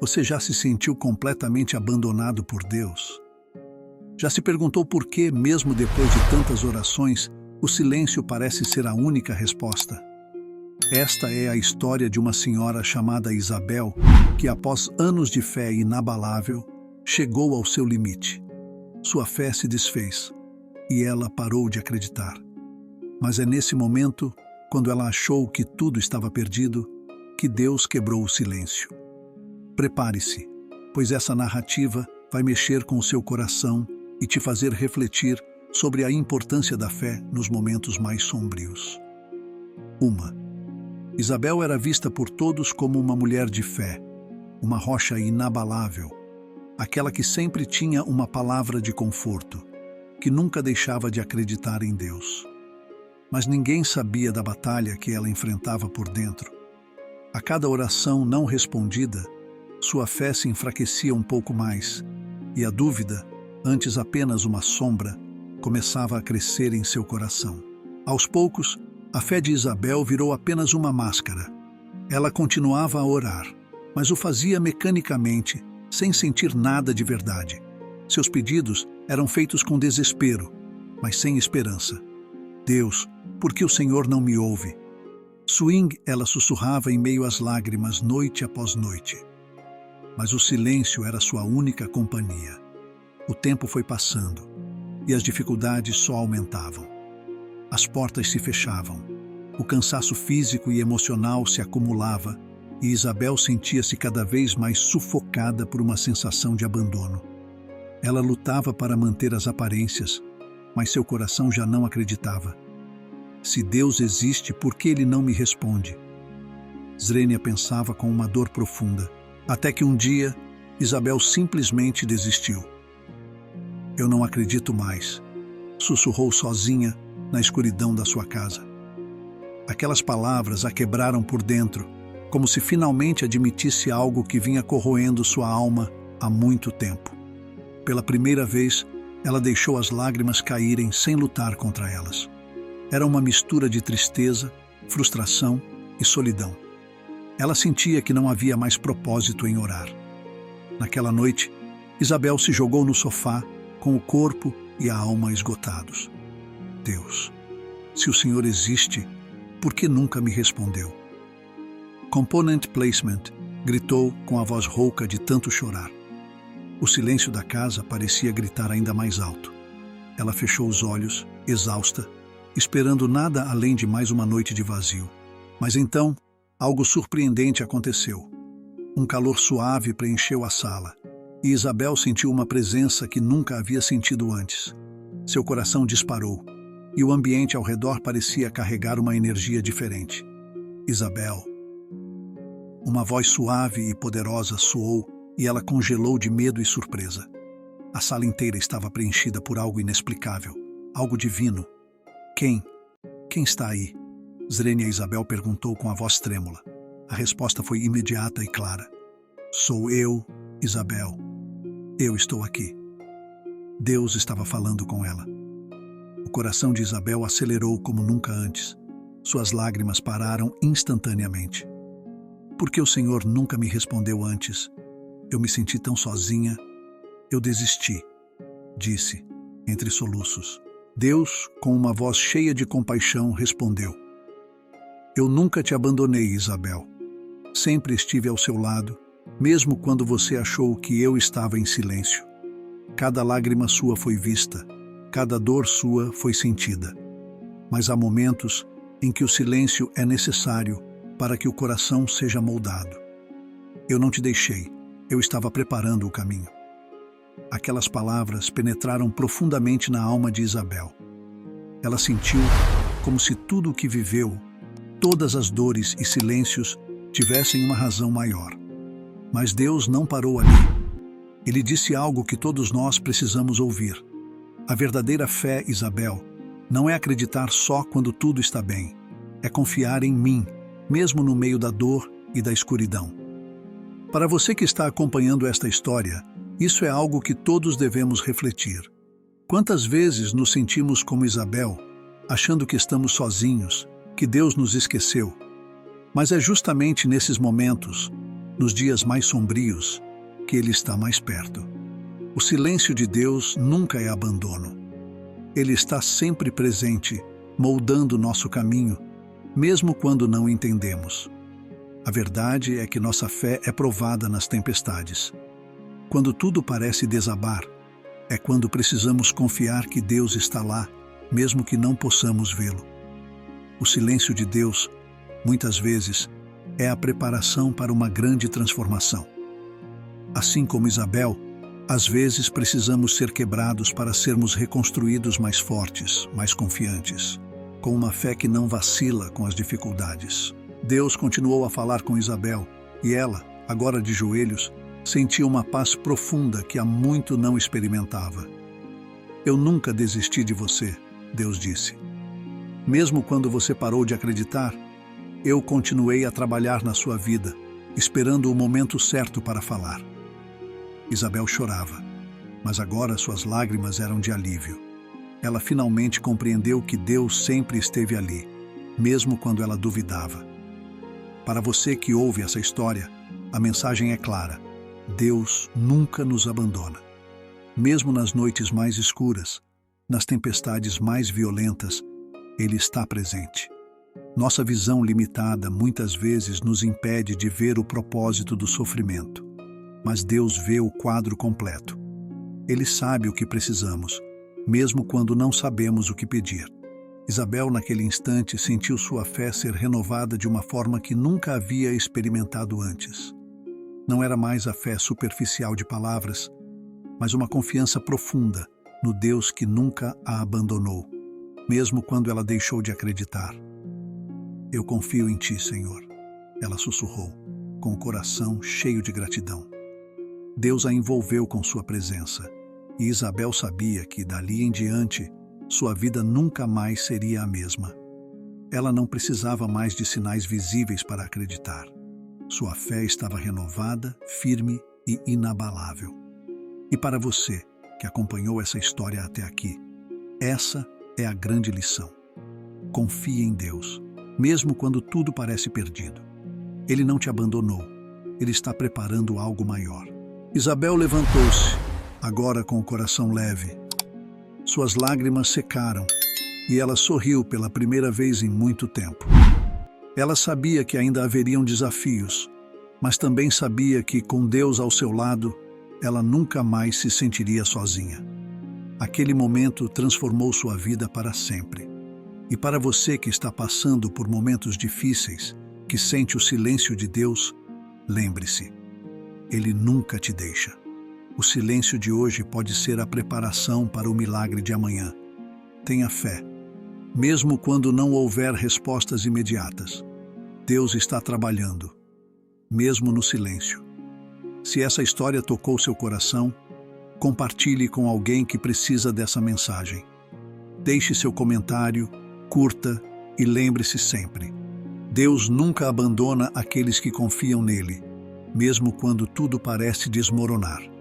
Você já se sentiu completamente abandonado por Deus? Já se perguntou por que, mesmo depois de tantas orações, o silêncio parece ser a única resposta? Esta é a história de uma senhora chamada Isabel, que após anos de fé inabalável, chegou ao seu limite. Sua fé se desfez e ela parou de acreditar. Mas é nesse momento, quando ela achou que tudo estava perdido, que Deus quebrou o silêncio. Prepare-se, pois essa narrativa vai mexer com o seu coração e te fazer refletir sobre a importância da fé nos momentos mais sombrios. 1. Isabel era vista por todos como uma mulher de fé, uma rocha inabalável, aquela que sempre tinha uma palavra de conforto, que nunca deixava de acreditar em Deus. Mas ninguém sabia da batalha que ela enfrentava por dentro. A cada oração não respondida, sua fé se enfraquecia um pouco mais, e a dúvida, antes apenas uma sombra, começava a crescer em seu coração. Aos poucos, a fé de Isabel virou apenas uma máscara. Ela continuava a orar, mas o fazia mecanicamente, sem sentir nada de verdade. Seus pedidos eram feitos com desespero, mas sem esperança. Deus, por que o Senhor não me ouve? Swing, ela sussurrava em meio às lágrimas noite após noite. Mas o silêncio era sua única companhia. O tempo foi passando e as dificuldades só aumentavam. As portas se fechavam, o cansaço físico e emocional se acumulava e Isabel sentia-se cada vez mais sufocada por uma sensação de abandono. Ela lutava para manter as aparências, mas seu coração já não acreditava. Se Deus existe, por que Ele não me responde? Zrenia pensava com uma dor profunda, até que um dia, Isabel simplesmente desistiu. Eu não acredito mais, sussurrou sozinha na escuridão da sua casa. Aquelas palavras a quebraram por dentro, como se finalmente admitisse algo que vinha corroendo sua alma há muito tempo. Pela primeira vez, ela deixou as lágrimas caírem sem lutar contra elas. Era uma mistura de tristeza, frustração e solidão. Ela sentia que não havia mais propósito em orar. Naquela noite, Isabel se jogou no sofá, com o corpo e a alma esgotados. Deus, se o Senhor existe, por que nunca me respondeu? Component Placement gritou com a voz rouca de tanto chorar. O silêncio da casa parecia gritar ainda mais alto. Ela fechou os olhos, exausta, esperando nada além de mais uma noite de vazio. Mas então, algo surpreendente aconteceu. Um calor suave preencheu a sala, e Isabel sentiu uma presença que nunca havia sentido antes. Seu coração disparou, e o ambiente ao redor parecia carregar uma energia diferente. Isabel. Uma voz suave e poderosa soou, e ela congelou de medo e surpresa. A sala inteira estava preenchida por algo inexplicável, algo divino. Quem está aí? Zrenia Isabel perguntou com a voz trêmula. A resposta foi imediata e clara. Sou eu, Isabel. Eu estou aqui. Deus estava falando com ela. O coração de Isabel acelerou como nunca antes. Suas lágrimas pararam instantaneamente. Por que o Senhor nunca me respondeu antes? Eu me senti tão sozinha. Eu desisti, disse, entre soluços. Deus, com uma voz cheia de compaixão, respondeu. Eu nunca te abandonei, Isabel. Sempre estive ao seu lado, mesmo quando você achou que eu estava em silêncio. Cada lágrima sua foi vista, cada dor sua foi sentida. Mas há momentos em que o silêncio é necessário para que o coração seja moldado. Eu não te deixei, eu estava preparando o caminho. Aquelas palavras penetraram profundamente na alma de Isabel. Ela sentiu como se tudo o que viveu, todas as dores e silêncios, tivessem uma razão maior. Mas Deus não parou ali. Ele disse algo que todos nós precisamos ouvir. A verdadeira fé, Isabel, não é acreditar só quando tudo está bem. É confiar em mim, mesmo no meio da dor e da escuridão. Para você que está acompanhando esta história, isso é algo que todos devemos refletir. Quantas vezes nos sentimos como Isabel, achando que estamos sozinhos, que Deus nos esqueceu? Mas é justamente nesses momentos, nos dias mais sombrios, que Ele está mais perto. O silêncio de Deus nunca é abandono. Ele está sempre presente, moldando nosso caminho, mesmo quando não entendemos. A verdade é que nossa fé é provada nas tempestades. Quando tudo parece desabar, é quando precisamos confiar que Deus está lá, mesmo que não possamos vê-lo. O silêncio de Deus, muitas vezes, é a preparação para uma grande transformação. Assim como Isabel, às vezes precisamos ser quebrados para sermos reconstruídos mais fortes, mais confiantes, com uma fé que não vacila com as dificuldades. Deus continuou a falar com Isabel, e ela, agora de joelhos, sentia uma paz profunda que há muito não experimentava. Eu nunca desisti de você, Deus disse. Mesmo quando você parou de acreditar, eu continuei a trabalhar na sua vida, esperando o momento certo para falar. Isabel chorava, mas agora suas lágrimas eram de alívio. Ela finalmente compreendeu que Deus sempre esteve ali, mesmo quando ela duvidava. Para você que ouve essa história, a mensagem é clara: Deus nunca nos abandona. Mesmo nas noites mais escuras, nas tempestades mais violentas, Ele está presente. Nossa visão limitada muitas vezes nos impede de ver o propósito do sofrimento, mas Deus vê o quadro completo. Ele sabe o que precisamos, mesmo quando não sabemos o que pedir. Isabel, naquele instante, sentiu sua fé ser renovada de uma forma que nunca havia experimentado antes. Não era mais a fé superficial de palavras, mas uma confiança profunda no Deus que nunca a abandonou, mesmo quando ela deixou de acreditar. Eu confio em Ti, Senhor, ela sussurrou, com o coração cheio de gratidão. Deus a envolveu com sua presença, e Isabel sabia que, dali em diante, sua vida nunca mais seria a mesma. Ela não precisava mais de sinais visíveis para acreditar. Sua fé estava renovada, firme e inabalável. E para você, que acompanhou essa história até aqui, essa é a grande lição. Confie em Deus, mesmo quando tudo parece perdido. Ele não te abandonou. Ele está preparando algo maior. Isabel levantou-se, agora com o coração leve. Suas lágrimas secaram e ela sorriu pela primeira vez em muito tempo. Ela sabia que ainda haveriam desafios, mas também sabia que, com Deus ao seu lado, ela nunca mais se sentiria sozinha. Aquele momento transformou sua vida para sempre. E para você que está passando por momentos difíceis, que sente o silêncio de Deus, lembre-se, Ele nunca te deixa. O silêncio de hoje pode ser a preparação para o milagre de amanhã. Tenha fé. Mesmo quando não houver respostas imediatas, Deus está trabalhando, mesmo no silêncio. Se essa história tocou seu coração, compartilhe com alguém que precisa dessa mensagem. Deixe seu comentário, curta e lembre-se sempre: Deus nunca abandona aqueles que confiam nele, mesmo quando tudo parece desmoronar.